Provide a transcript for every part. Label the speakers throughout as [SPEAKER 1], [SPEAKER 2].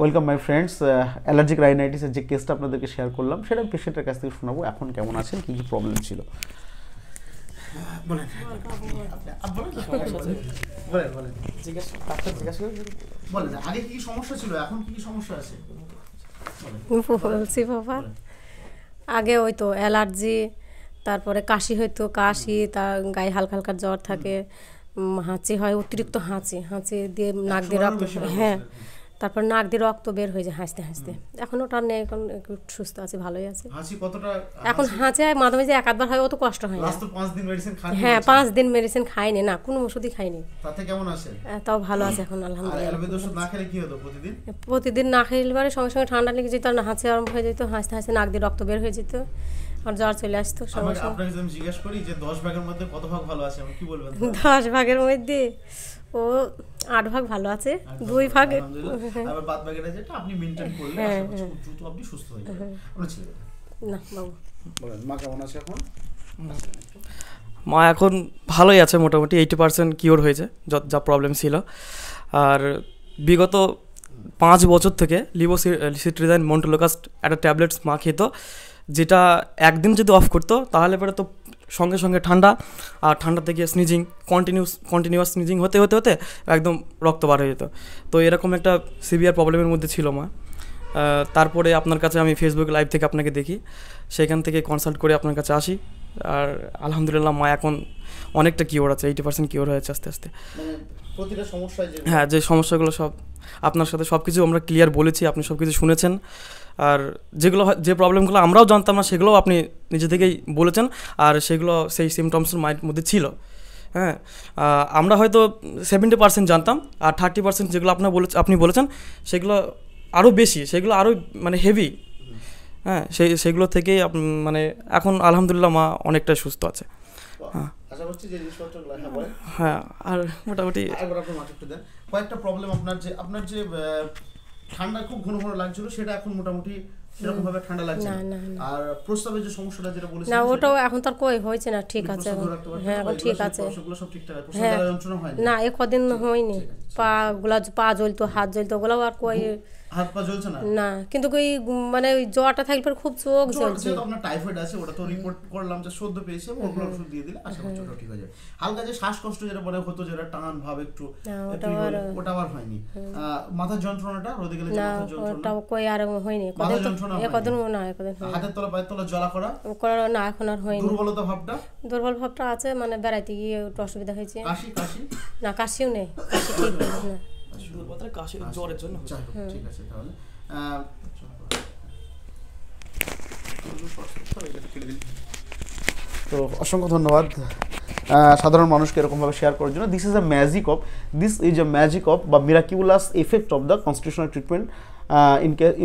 [SPEAKER 1] Welcome my friends. Allergic রাইনাইটিসের যে কেসটা আপনাদেরকে শেয়ার করলাম সেটা পেশেন্টের কাছ থেকে শোনাবো এখন কেমন আছেন, কী কী প্রবলেম ছিল। আগে কি সমস্যা ছিল, এখন কি সমস্যা আছে
[SPEAKER 2] বলছি বাবা। আগে ওই তো অ্যালার্জি, তারপরে কাশি হইতো, কাশি, তার গায়ে হালকা হালকা জ্বর থাকে, হাঁচি হয়, অতিরিক্ত হাঁচি দিয়ে নাক দিয়ে রক্ত, হ্যাঁ, তারপর নাক দিয়ে রক্ত বের হয়ে যায় হাসতে হাসতে। এখন ওটা নেই, এখন একটু সুস্থ আছি, ভালোই আছে। এখন হাঁচি হয় মাঝে মাঝে, এক আধবার হয়, অত কষ্ট হয় না। হ্যাঁ, 5 দিন মেডিসিন খাইনি, না কোনো ওষুধই খাইনি। তাও ভালো আছে এখন আলহামদুলিল্লাহ। প্রতিদিন না খেলে পরে সঙ্গে সঙ্গে ঠান্ডা লেগে যেত, না হাঁচি আরম্ভ হয়ে যেত, হাসতে হাসতে নাক দিয়ে রক্ত বের হয়ে যেত, আর জ্বর চলে আসতো। 10 ভাগের মধ্যে ও 8 ভাগ ভালো আছে, 2 ভাগ
[SPEAKER 3] আবার বাদ বাকিটা যেটা আপনি মেইনটেইন করলে আশা করছি দ্রুত আপনি সুস্থ হয়ে যাবেন। আপনার ছেলে
[SPEAKER 2] না বাবু
[SPEAKER 3] বলেন, মা কেমন আছে এখন?
[SPEAKER 4] মা এখন ভালোই আছে, মোটামুটি 80% কিওর হয়েছে যা প্রবলেম ছিল। আর বিগত 5 বছর থেকে লিভোসিট্রিজাইন মন্টোলোকাস্ট একটা ট্যাবলেটস মা খেত, যেটা একদিন যদি অফ করতো তাহলে পরে তো সঙ্গে সঙ্গে ঠান্ডা, আর ঠান্ডা থেকে স্নিজিং, কন্টিনিউয়াস স্নিজিং হতে হতে হতে একদম রক্ত বার হয়ে যেত। তো এরকম একটা সিভিয়ার প্রবলেমের মধ্যে ছিল মা। তারপরে আপনার কাছে আমি ফেসবুক লাইভ থেকে আপনাকে দেখি, সেখান থেকে কনসাল্ট করে আপনার কাছে আসি, আর আলহামদুলিল্লাহ মা এখন অনেকটা কিওর আছে, 80% কিওর হয়েছে আস্তে আস্তে।
[SPEAKER 3] প্রতিটা সমস্যায়
[SPEAKER 4] হ্যাঁ, যে সমস্যাগুলো সব আপনার সাথে সব কিছু আমরা ক্লিয়ার বলেছি, আপনি সব কিছু শুনেছেন, আর যেগুলো যে প্রবলেমগুলো আমরাও জানতাম না সেগুলোও আপনি নিজে থেকেই বলেছেন, আর সেগুলো সেই সিমটমসের মধ্যে ছিল। হ্যাঁ, আমরা হয়তো 70% জানতাম, আর 30% যেগুলো আপনি বলেছেন সেগুলো আরও বেশি, সেগুলো আরও মানে হেভি। হ্যাঁ, সেগুলো থেকেই মানে এখন আলহামদুলিল্লাহ মা অনেকটা সুস্থ আছে। হ্যাঁ, আর মোটামুটি
[SPEAKER 3] কয়েকটা প্রবলেম আপনার যে ঠান্ডা খুব ঘন ঘন লাগছিল সেটা এখন মোটামুটি সেরকম ভাবে ঠান্ডা লাগছে না। আর প্রস্রাবের যে সমস্যাটা যেটা বলেছেন
[SPEAKER 2] না, ওটাও এখন তার কই হয়েছে না, ঠিক আছে। হ্যাঁ, এখন ঠিক আছে,
[SPEAKER 3] সেগুলো সব ঠিকঠাক আছে, প্রস্রাবের যন্ত্রণা হয়
[SPEAKER 2] না, এ কদিন হয়নি। পা জ্বলতো, হাত জ্বলতো, ওগুলো আর কই
[SPEAKER 3] হাত পা জ্বলছে না,
[SPEAKER 2] না, কিন্তু ওই মানে ওই জ্বরটা থাকলে পর খুব চোখ জ্বলছে।
[SPEAKER 3] যেহেতু আপনার টাইফয়েড আছে, ওটা তো রিপোর্ট করলাম যে সদ্য পেয়েছে, ওগুলো ওষুধ দিয়ে দিলে আশা করছি ওটা ঠিক হয়ে যাবে। হালকা যে শ্বাসকষ্ট যেটা মনে হতো, যেটা টান ভাব একটু, ওটা আর হয়নি। মাথার যন্ত্রণাটা রোদে গেলে যে মাথার যন্ত্রণা, ওটা কই আর হয়নি,
[SPEAKER 2] মাথার যন্ত্রণা কদিন না, কদিন হয়নি।
[SPEAKER 3] হাতের তলা পায়ের তলা জ্বালা করা
[SPEAKER 2] না, এখন আর হয়নি। দুর্বল ভাবটা আছে, মানে বেড়াইতে গিয়ে একটু অসুবিধা হয়েছে।
[SPEAKER 3] কাশি
[SPEAKER 2] না, কাশিও নেই, কাশি ঠিক না।
[SPEAKER 4] জ্বরের জন্য
[SPEAKER 3] ঠিক আছে। তাহলে
[SPEAKER 1] তো অসংখ্য ধন্যবাদ সাধারণ মানুষকে এরকমভাবে শেয়ার করার জন্য। This is a magic of বা miraculous effect of the constitutional treatment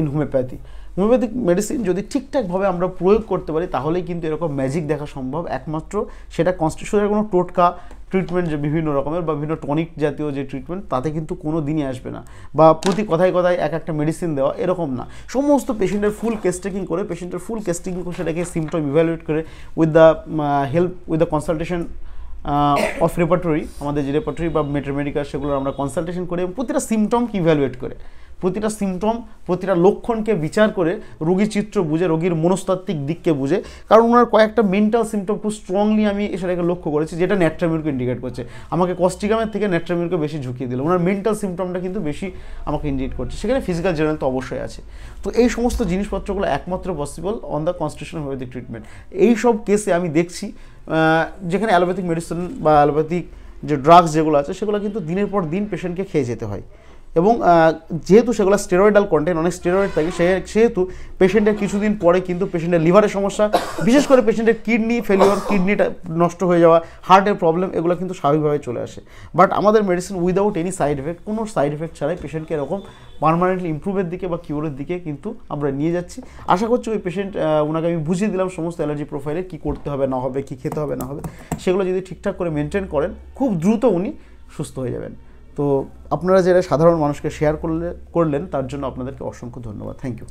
[SPEAKER 1] in homeopathy. Homeopathic medicine যদি ঠিকঠাকভাবে আমরা প্রয়োগ করতে পারি তাহলেই কিন্তু এরকম ম্যাজিক দেখা সম্ভব। একমাত্র সেটা কনস্টিটিউশনের কোনো টোটকা ট্রিটমেন্ট যে বিভিন্ন রকমের বা বিভিন্ন টনিক জাতীয় যে ট্রিটমেন্ট, তাতে কিন্তু কোনো দিনই আসবে না, বা প্রতি কথায় কথায় একটা মেডিসিন দেওয়া এরকম না। সমস্ত পেশেন্টের ফুল কেস টেকিং করে সেটাকে সিমটম ইভ্যালুয়েট করে with the consultation of repertory, আমাদের যে রেপার্টরি বা মেডিকাল সেগুলো আমরা কনসালটেশন করে প্রতিটা সিমটমকে ইভ্যালুয়েট করে, প্রতিটা সিমটম, প্রতিটা লক্ষণকে বিচার করে রোগীর চিত্র বুঝে, রোগীর মনস্তাত্ত্বিক দিককে বুঝে। কারণ ওনার কয়েকটা মেন্টাল সিমটম খুব স্ট্রংলি আমি সেটাকে লক্ষ্য করেছি, যেটা ন্যাট্রামিউরকে ইন্ডিকেট করছে। আমাকে কস্টিকামের থেকে ন্যাট্রামিউরকে বেশি ঝুঁকিয়ে দিল, ওনার মেন্টাল সিমটমটা কিন্তু বেশি আমাকে ইন্ডিকেট করছে। সেখানে ফিজিক্যাল জেনারেল তো অবশ্যই আছে। তো এই সমস্ত জিনিসপত্রগুলো একমাত্র possible on the constitutional homeopathic treatment. এই সব কেসে আমি দেখছি যেখানে অ্যালোপ্যাথিক মেডিসিন বা অ্যালোপ্যাথিক যে ড্রাগস যেগুলো আছে সেগুলো কিন্তু দিনের পর দিন পেশেন্টকে খেয়ে যেতে হয়, এবং যেহেতু সেগুলো স্টেরয়েডাল কন্টেন্ট, অনেক স্টেরয়েড থাকে, সেহেতু পেশেন্টের কিছুদিন পরে কিন্তু পেশেন্টের লিভারের সমস্যা, বিশেষ করে পেশেন্টের কিডনি ফেলিওর, কিডনিটা নষ্ট হয়ে যাওয়া, হার্টের প্রবলেম, এগুলো কিন্তু স্বাভাবিকভাবে চলে আসে। বাট আমাদের medicine without any side effect, কোনো সাইড এফেক্ট ছাড়াই পেশেন্টকে এরকম পারমানেন্টলি ইম্প্রুভের দিকে বা কিওরের দিকে কিন্তু আমরা নিয়ে যাচ্ছি। আশা করছি ওই পেশেন্ট, ওনাকে আমি বুঝিয়ে দিলাম সমস্ত অ্যালার্জি প্রোফাইলে কী করতে হবে না হবে, কী খেতে হবে না হবে, সেগুলো যদি ঠিকঠাক করে মেনটেন করেন খুব দ্রুত উনি সুস্থ হয়ে যাবেন। তো আপনারা যারা সাধারণ মানুষকে শেয়ার করলেন তার জন্য আপনাদেরকে অসংখ্য ধন্যবাদ। Thank you.